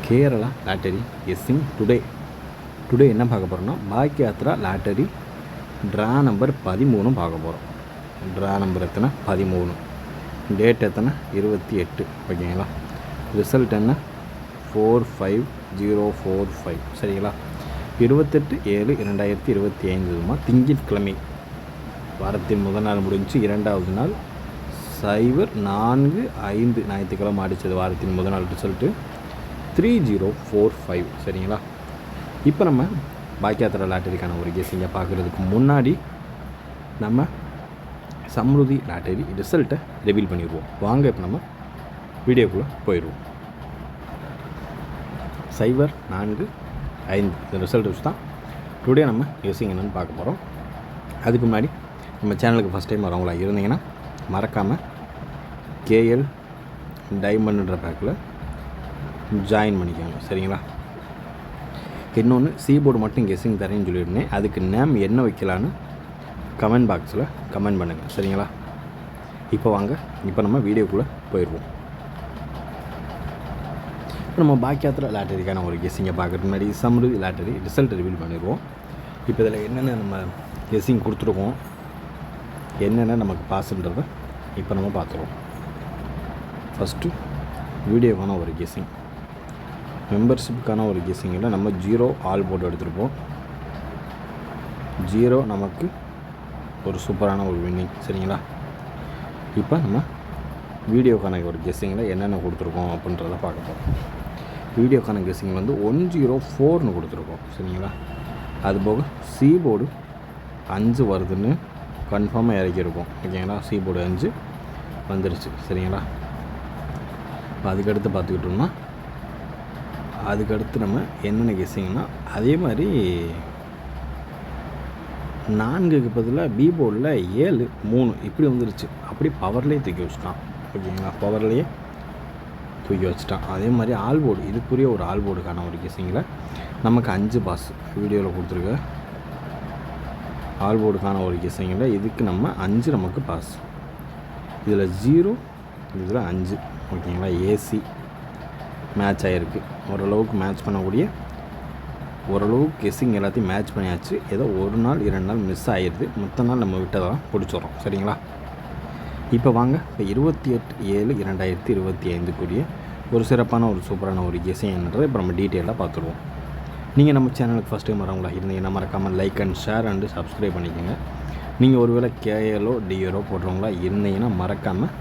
Kerala lottery guessing today என்ன பார்க்க போகிறோம்னா பாக்யாத்ரா லாட்டரி ட்ரா நம்பர் 13 பார்க்க போகிறோம். ட்ரா நம்பர் எத்தனை 13, டேட் எத்தனை 28, ஓகேங்களா. ரிசல்ட் என்ன 45045, சரிங்களா. 28/7/2025 திங்கட்கிழமை, வாரத்தின் முதல் நாள் முடிஞ்சு, இரண்டாவது நாள் 04/5 ஞாயிற்றுக்கிழமை அடித்தது. வாரத்தின் முதல் நாள் ரிசல்ட்டு 3045, சரிங்களா. இப்போ நம்ம பாக்யாத்ரா லாட்டரிக்கான ஒரு கெஸ்ஸிங்கை பார்க்குறதுக்கு முன்னாடி நம்ம சம்ருதி லாட்டரி ரிசல்ட்டை ரிவீல் பண்ணிடுவோம். வாங்க இப்போ நம்ம வீடியோக்குள்ளே போயிடுவோம். 045 இந்த ரிசல்ட் வச்சு தான் டுடே நம்ம கெஸ்ஸிங் என்னென்னு பார்க்க போகிறோம். அதுக்கு முன்னாடி நம்ம சேனலுக்கு ஃபஸ்ட் டைம் வரவங்களா இருந்தீங்கன்னா மறக்காமல் கேஎல் டைமண்ட்ன்ற பேக்கில் ஜாயின் பண்ணிக்கோங்க, சரிங்களா. இன்னொன்று சீபோர்டு மட்டும் கெஸ்ஸிங் தரேன்னு சொல்லியிருந்தேன். அதுக்கு நேம் என்ன வைக்கலான்னு கமெண்ட் பாக்ஸில் கமெண்ட் பண்ணுங்கள், சரிங்களா. இப்போ வாங்க இப்போ நம்ம வீடியோக்குள்ளே போயிடுவோம். இப்போ நம்ம பாக்யாத்ரா லாட்டரிக்கான ஒரு கெஸ்ஸிங்கை பார்க்குறதுக்கு முன்னாடி சம்ருதி லாட்டரி ரிசல்ட் ரிவீல் பண்ணிடுவோம். இப்போ இதில் என்னென்ன நம்ம கெஸ்ஸிங் கொடுத்துருக்கோம், என்னென்ன நமக்கு பாஸுன்றதை இப்போ நம்ம பார்த்துருவோம். ஃபஸ்ட்டு வீடியோக்கான ஒரு கெஸ்ஸிங், மெம்பர்ஷிப்புக்கான ஒரு கெஸ்ஸிங்கில் நம்ம 0 ஆல் போட்டு எடுத்துருப்போம். 0 நமக்கு ஒரு சூப்பரான ஒரு வின்னிங், சரிங்களா. இப்போ நம்ம வீடியோக்கான ஒரு கெஸ்ஸிங்கில் என்னென்ன கொடுத்துருக்கோம் அப்படின்றத பார்க்க போகிறோம். வீடியோக்கான கெஸ்ஸிங் 104ன்னு கொடுத்துருக்கோம், சரிங்களா. அதுபோக சீபோர்டு 5 வருதுன்னு கன்ஃபார்மாக இறக்கியிருக்கோம், ஓகேங்களா. சீபோர்டு 5 வந்துருச்சு, சரிங்களா. இப்போ அதுக்கடுத்து பார்த்துக்கிட்டோம்னா அதுக்கடுத்து நம்ம என்னென்ன கெஸ்ஸிங்னா அதே மாதிரி 4க்கு பதிலாக பி போர்டில் 7 3 இப்படி வந்துருச்சு. அப்படி பவர்லேயே தூக்கி வச்சுட்டான், ஓகேங்களா. பவர்லேயே தூக்கி வச்சுட்டான். அதே மாதிரி ஆல் போர்டு, இதுக்குரிய ஒரு ஆல் போர்டுக்கான ஒரு கெஸ்ஸிங்கில் நமக்கு 5 பாஸ் வீடியோவில் கொடுத்துருக்க. ஆல் போர்டுக்கான ஒரு கெஸ்ஸிங்கில் இதுக்கு நம்ம 5 நமக்கு பாஸ். இதில் 0, இதில் 5, ஓகேங்களா. ஏசி மேட்ச் ஆகிருக்கு. ஓரளவுக்கு மேட்ச் பண்ணக்கூடிய, ஓரளவுக்கு கெஸ்ஸிங் எல்லாத்தையும் மேட்ச் பண்ணியாச்சு. ஏதோ ஒரு நாள் 2 நாள் மிஸ் ஆகிடுது. மொத்த நாள் நம்ம விட்டதெல்லாம் பிடிச்சிட்றோம், சரிங்களா. இப்போ வாங்க இப்போ 28/7/2025 ஒரு சிறப்பான ஒரு சூப்பரான ஒரு கெஸ்ஸிங் என்னன்றதை இப்போ நம்ம டீட்டெயிலாக பார்த்துருவோம். நீங்கள் நம்ம சேனலுக்கு ஃபஸ்ட் டைம் வரவங்களா இருந்தீங்கன்னா மறக்காமல் like and share and subscribe பண்ணிக்கோங்க. நீங்கள் ஒருவேளை கேஎலோ டிஆரோ போடுறவங்களா இருந்தீங்கன்னா மறக்காமல்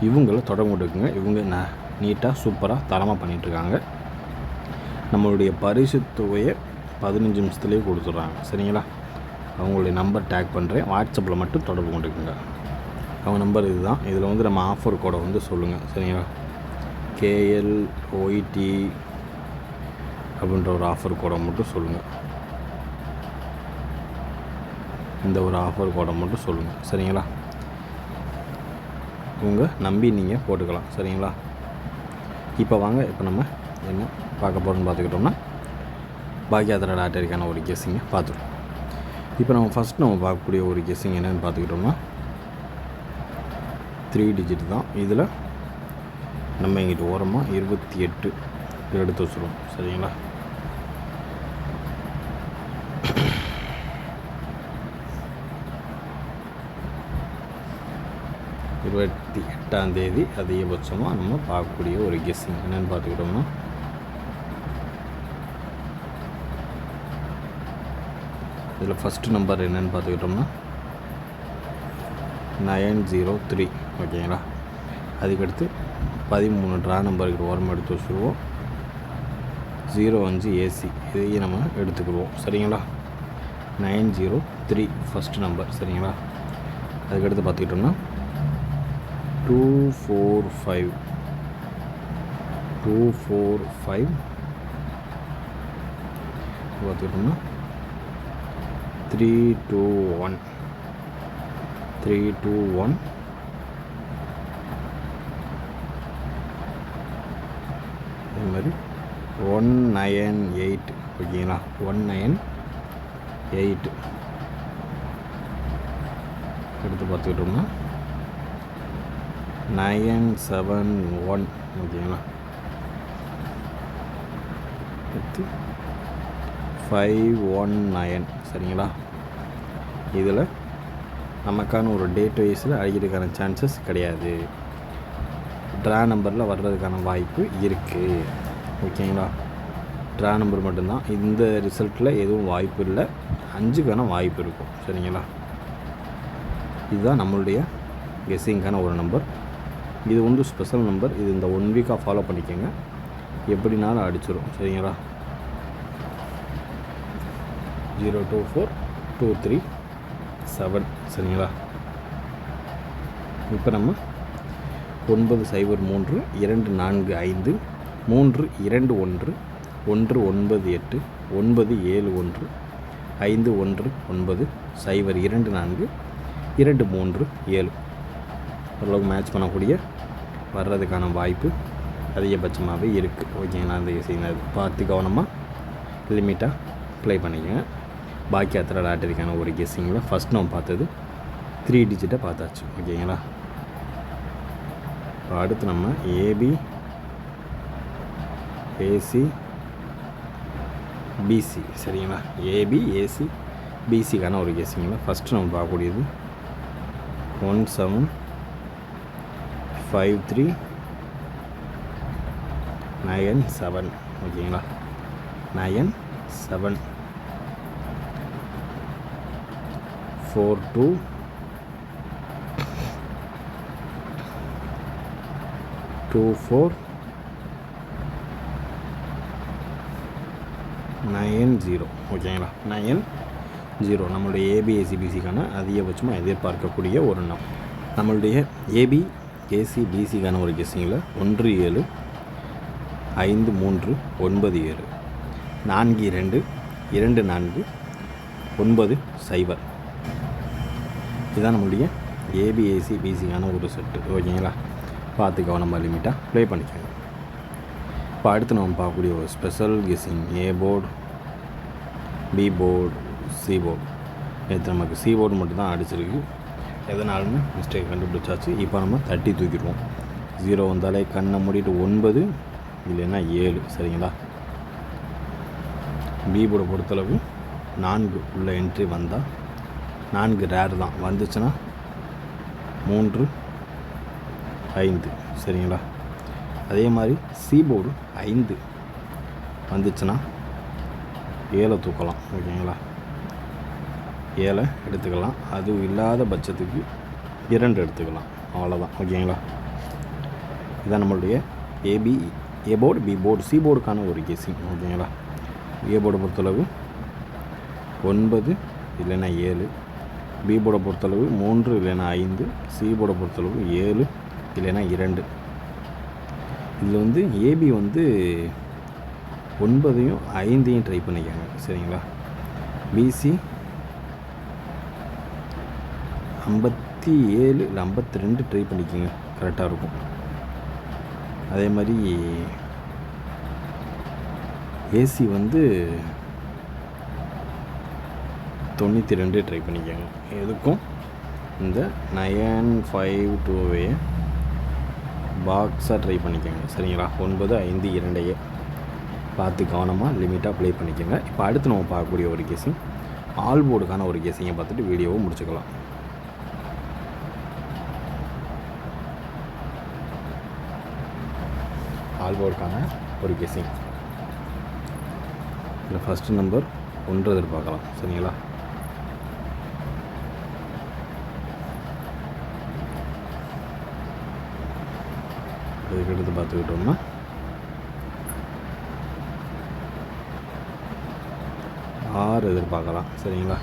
இவங்கள தொடர்பு கொண்டுக்குங்க. இவங்க நீட்டாக சூப்பராக தரமாக பண்ணிகிட்ருக்காங்க. நம்மளுடைய பரிசு தொகையை 15 நிமிஷத்துலேயே கொடுத்துட்றாங்க, சரிங்களா. அவங்களுடைய நம்பர் டேக் பண்ணுறேன், வாட்ஸ்அப்பில் மட்டும் தொடர்பு கொண்டுக்குங்க. அவங்க நம்பர் இதுதான். இதில் நம்ம ஆஃபர் கோடை சொல்லுங்கள், சரிங்களா. KLOIT அப்படின்ற ஒரு ஆஃபர் கோடை மட்டும் சொல்லுங்கள். இந்த ஒரு ஆஃபர் கோடை மட்டும் சொல்லுங்கள், சரிங்களா. உங்கள் நம்பி நீங்கள் போட்டுக்கலாம், சரிங்களா. இப்போ வாங்க இப்போ நம்ம என்ன பார்க்க போகிறோன்னு பார்த்துக்கிட்டோம்னா பாக்யாத்ரா லாட்டரிக்கான ஒரு கெஸ்ஸிங்கை பார்த்துருவோம். இப்போ நம்ம ஃபஸ்ட் நம்ம பார்க்கக்கூடிய ஒரு கெஸ்ஸிங் என்னென்னு பார்த்துக்கிட்டோம்னா 3 டிஜிட் தான். இதில் நம்ம இங்கிட்ட ஓரமாக 28 எடுத்து வச்சுருவோம், சரிங்களா. இருபத்தி 8ஆம் தேதி அதிகபட்சமாக நம்ம பார்க்கக்கூடிய ஒரு கெஸ்ஸிங் என்னென்னு பார்த்துக்கிட்டோம்னா இதில் ஃபஸ்ட்டு நம்பர் என்னென்னு பார்த்துக்கிட்டோம்னா 903, ஓகேங்களா. அதுக்கடுத்து 13 ட்ரா நம்பருக்கு ஓரமாக எடுத்து வச்சுருவோம். 05 ஏசி இதையும் நம்ம எடுத்துக்கிடுவோம், சரிங்களா. 903 ஃபஸ்ட்டு நம்பர், சரிங்களா. அதுக்கடுத்து பார்த்துக்கிட்டோம்னா 245 பார்த்துக்கிட்டோம்னா 321 அதே மாதிரி 198, ஓகேங்களா. 198 எடுத்து பார்த்துக்கிட்டோம்னா 971, ஓகேங்களா. 519 சரிங்களா. இதில் நமக்கான ஒரு டேட் வைஸில் அடிக்கிறதுக்கான சான்சஸ் கிடையாது. ட்ரா நம்பரில் வர்றதுக்கான வாய்ப்பு இருக்குது. ஓகேங்களா. ட்ரா நம்பர் மட்டும்தான். இந்த ரிசல்ட்டில் எதுவும் வாய்ப்பு இல்லை. 5க்கான வாய்ப்பு இருக்கும். சரிங்களா. இதுதான் நம்மளுடைய கெஸ்ஸிங்கான ஒரு நம்பர். இது வந்து ஸ்பெஷல் நம்பர். இது இந்த 1 வீக்காக ஃபாலோ பண்ணிக்கோங்க. எப்படினாலும் அடிச்சிடும். சரிங்களா. 024237 சரிங்களா. இப்போ நம்ம 903 245 321 198 971 519 024 237 ஓரளவுக்கு மேட்ச் பண்ணக்கூடிய வர்றதுக்கான வாய்ப்பு அதிகபட்சமாகவே இருக்குது. ஓகேங்களா. அந்த செய்யுங்க பார்த்து கவனமாக லிமிட்டாக ப்ளே பண்ணிக்கோங்க. பாக்கி அத்தனை லாட்டரிக்கான ஒரு கெஸ்ஸிங்கில் ஃபஸ்ட் நம்ம பார்த்தது 3 டிஜிட்டை பார்த்தாச்சு. ஓகேங்களா. இப்போ அடுத்து நம்ம ஏபி ஏசி பிசி சரிங்களா. ஏபி ஏசி பிசிக்கான ஒரு கெஸ்ஸிங்கில் ஃபஸ்ட்டு நம்ம பார்க்கக்கூடியது 175397 ஓகேங்களா. 97 42 24 90 ஓகேங்களா. 90 நம்மளுடைய ஏபிஏசிபிசிக்கான அதிகபட்சமாக எதிர்பார்க்கக்கூடிய ஒரு நம்மளுடைய ஏபி ஏசி பிசிக்கான ஒரு கெஸ்ஸிங்கில் 17 53 97 42 24 90 இதுதான் நம்மளுடைய ஏபிஏசி பிசிக்கான ஒரு செட்டு. ஓகேங்களா. பார்த்து கவனமாக லிமிட்டாக ப்ளே பண்ணிக்கோங்க. இப்போ அடுத்து நம்ம பார்க்கக்கூடிய ஒரு special guessing A board B board C board. நேற்று நமக்கு சி போர்டு மட்டும்தான் அடிச்சிருக்கு. எதனாலுமே மிஸ்டேக் கண்டுபிடிச்சாச்சு. இப்போ நம்ம தட்டி தூக்கிடுவோம். 0 வந்தாலே கண்ணை மூடிட்டு 9 இல்லைன்னா 7 சரிங்களா. பி போர்டை பொறுத்தளவு 4 உள்ள என்ட்ரி வந்தால் 4 ரேர் தான். வந்துச்சுன்னா 3 5 சரிங்களா. அதே மாதிரி சி போர்டு 5 வந்துச்சுன்னா 7 தூக்கலாம். ஓகேங்களா. 7 எடுத்துக்கலாம். அது இல்லாத பட்சத்துக்கு 2 எடுத்துக்கலாம். அவ்வளோதான். ஓகேங்களா. இதான் நம்மளுடைய A B A board B board C போர்டுக்கான ஒரு கெஸ்ஸிங். ஓகேங்களா. ஏ போர்டை பொறுத்தளவு 9 இல்லைன்னா 7, பி போர்டை பொறுத்தளவு 3 இல்லைன்னா 5, சி போர்டை பொறுத்தளவு 7 இல்லைன்னா 2. இதில் வந்து ஏபி வந்து 9ஐயும் 5ஐயும் ட்ரை பண்ணிக்காங்க சரிங்களா. பிசி 57 இல்லை 52 ட்ரை பண்ணிக்கோங்க. கரெக்டாக இருக்கும். அதே மாதிரி ஏசி வந்து 92 ட்ரை பண்ணிக்கோங்க. எதுக்கும் இந்த 952 பாக்ஸாக ட்ரை பண்ணிக்கோங்க சரிங்களா. 9 5 2 பார்த்து கவனமாக லிமிட்டாக ப்ளே பண்ணிக்கோங்க. இப்போ அடுத்து நம்ம பார்க்கக்கூடிய ஒரு கெஸ்ஸிங் ஆல் போர்டுக்கான ஒரு கெஸ்ஸிங்கை பார்த்துட்டு வீடியோவை முடிச்சுக்கலாம். ஆல் போர்டுக்கான ஒரு கெஸ்ஸிங் இதில் ஃபஸ்ட்டு நம்பர் 1 எதிர்பார்க்கலாம் சரிங்களா. அதுக்கு எடுத்து பார்த்துக்கிட்டோம்னா 6 எதிர்பார்க்கலாம் சரிங்களா.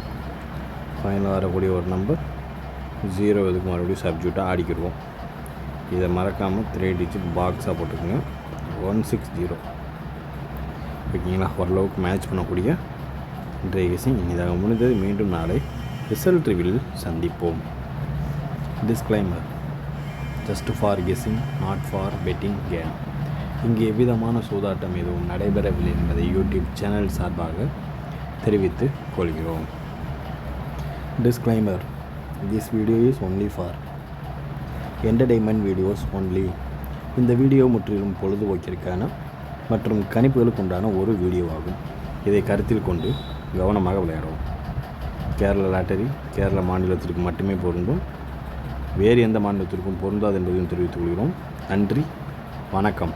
ஃபைனலாக வரக்கூடிய ஒரு நம்பர் 0 இதுக்கு மறுபடியும் சப்ஜெக்டாக ஆடிக்கிடுவோம். இதை மறக்காமல் 3 டிஜிட் பாக்ஸாக போட்டுக்கோங்க. 160 ஓகேங்களா. ஓரளவுக்கு மேட்ச் பண்ணக்கூடிய இன்றைய கெஸ்ஸிங் இனிதாக முடிந்தது. மீண்டும் நாளை ரிசல்ட் ரிவியூவில் சந்திப்போம். Disclaimer just for guessing not for betting game. இங்கே எவ்விதமான சூதாட்டம் எதுவும் நடைபெறவில்லை என்பதை யூடியூப் சேனல் சார்பாக தெரிவித்துக் கொள்கிறோம். Disclaimer this video is only for entertainment videos only. இந்த வீடியோ முற்றிலும் பொழுதுபோக்கிற்கான மற்றும் கணிப்புகளுக்கு உண்டான ஒரு வீடியோ ஆகும். இதை கருத்தில் கொண்டு கவனமாக விளையாடவும். கேரளா லாட்டரி கேரளா மாநிலத்திற்கு மட்டுமே பொருந்தும், வேறு எந்த மாநிலத்திற்கும் பொருந்தாது என்பதையும் தெரிவித்துக் கொள்கிறோம். நன்றி, வணக்கம்.